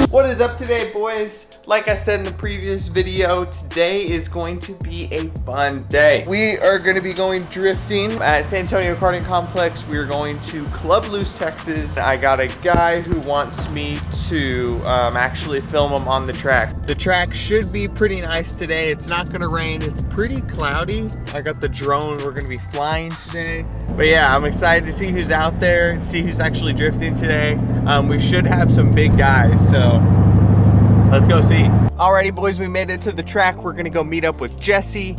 What is up today, boys? Like I said in the previous video, today is going to be a fun day. We are going to be going drifting at San Antonio Karting Complex. We are going to Club Loose, Texas. I got a guy who wants me to actually film him on the track. The track should be pretty nice today. It's not going to rain. It's pretty cloudy. I got the drone. We're going to be flying today. But yeah, I'm excited to see who's out there and see who's actually drifting today. We should have some big guys, so let's go see. Alrighty, boys, we made it to the track. We're gonna go meet up with Jesse,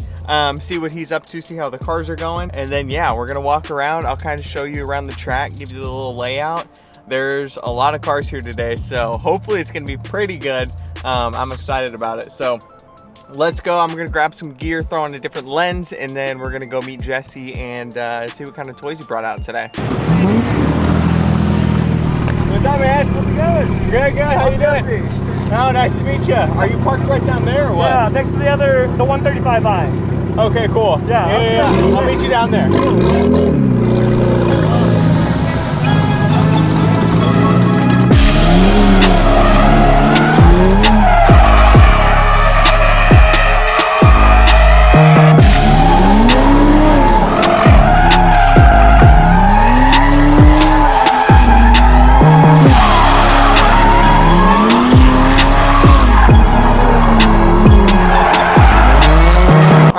see what he's up to, see how the cars are going, and then yeah, we're gonna walk around. I'll kind of show you around the track, give you the little layout. There's a lot of cars here today, so hopefully it's gonna be pretty good. I'm excited about it. So let's go. I'm gonna grab some gear, throw on a different lens, and then we're gonna go meet Jesse and see what kind of toys he brought out today. What's up, man? How's it going? Good, good. How you doing? Oh, nice to meet you. Are you parked right down there or what? Yeah, next to the 135i. Okay, cool. Yeah. I'll meet you down there.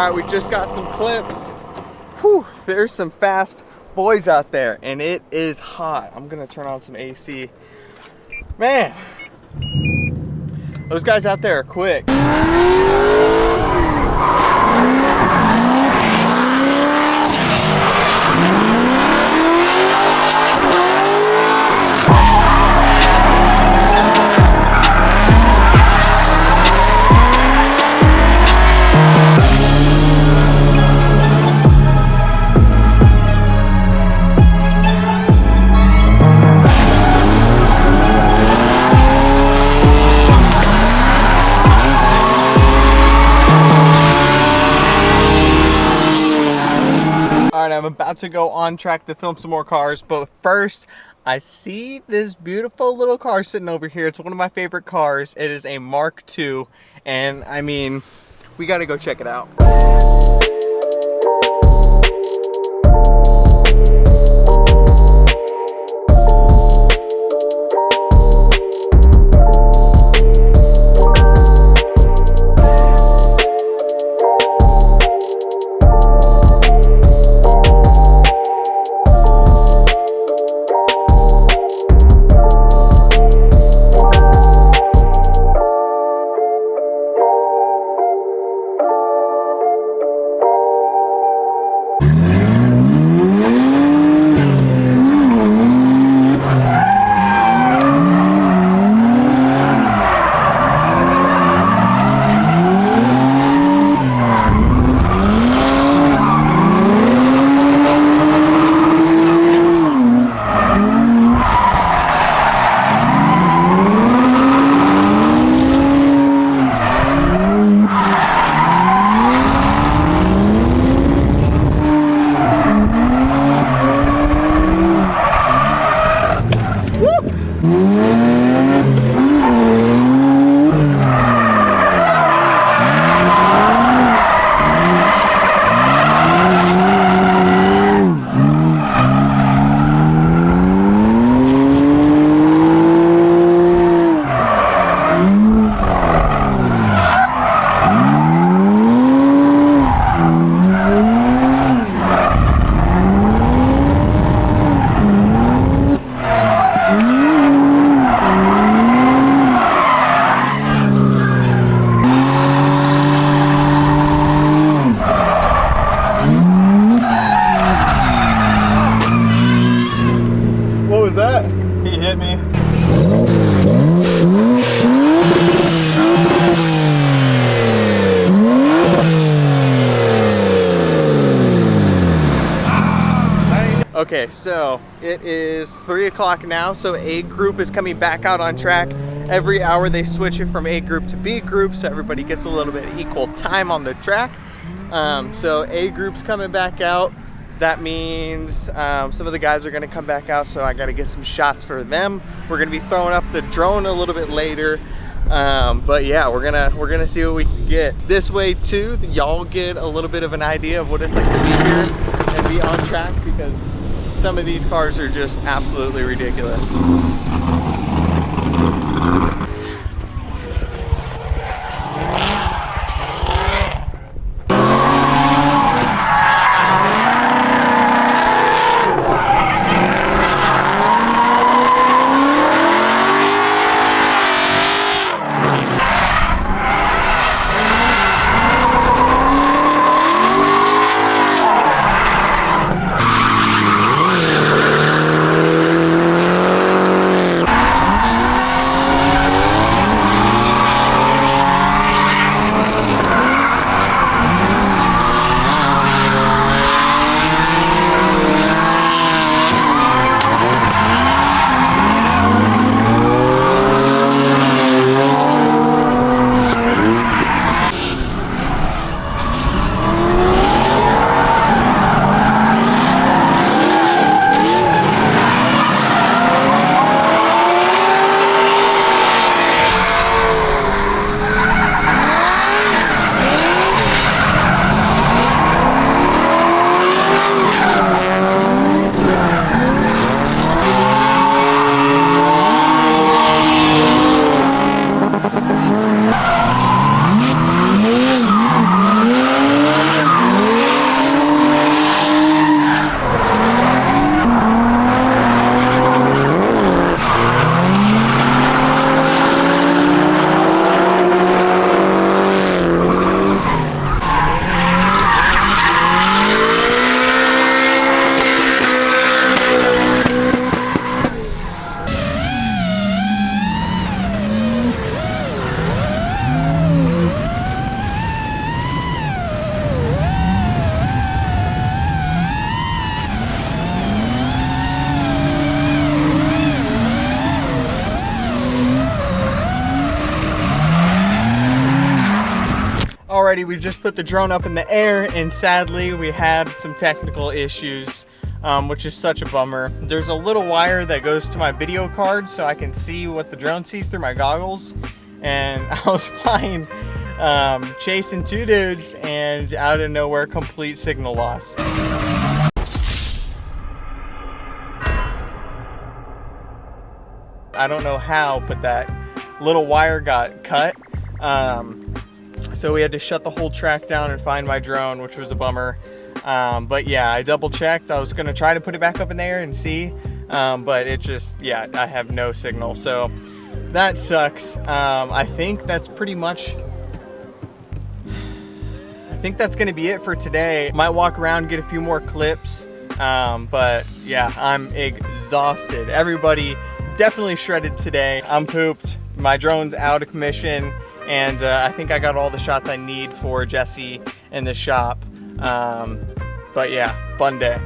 We just got some clips. Whew, there's some fast boys out there and it is hot. I'm gonna turn on some AC. Man, those guys out there are quick. I'm about to go on track to film some more cars, but first I see this beautiful little car sitting over here. It's one of my favorite cars. It is a Mark II, and I mean, we got to go check it out. Okay, so it is 3 o'clock now, so A group is coming back out on track. Every hour they switch it from A group to B group, so everybody gets a little bit of equal time on the track. So A group's coming back out. That means some of the guys are gonna come back out, so I gotta get some shots for them. We're gonna be throwing up the drone a little bit later. But yeah, we're gonna see what we can get. This way too, y'all get a little bit of an idea of what it's like to be here and be on track, because some of these cars are just absolutely ridiculous. Alrighty, we just put the drone up in the air, and sadly we had some technical issues, which is such a bummer. There's a little wire that goes to my video card so I can see what the drone sees through my goggles, and I was flying, chasing two dudes, and out of nowhere, complete signal loss. I don't know how, but that little wire got cut. So we had to shut the whole track down and find my drone, which was a bummer. But yeah, I double checked. I was gonna try to put it back up in the air and see, but it just, yeah, I have no signal. So that sucks. I think that's pretty much, I think that's gonna be it for today. Might walk around, get a few more clips. But yeah, I'm exhausted. Everybody definitely shredded today. I'm pooped. My drone's out of commission. And I think I got all the shots I need for Jesse in the shop. But yeah, fun day.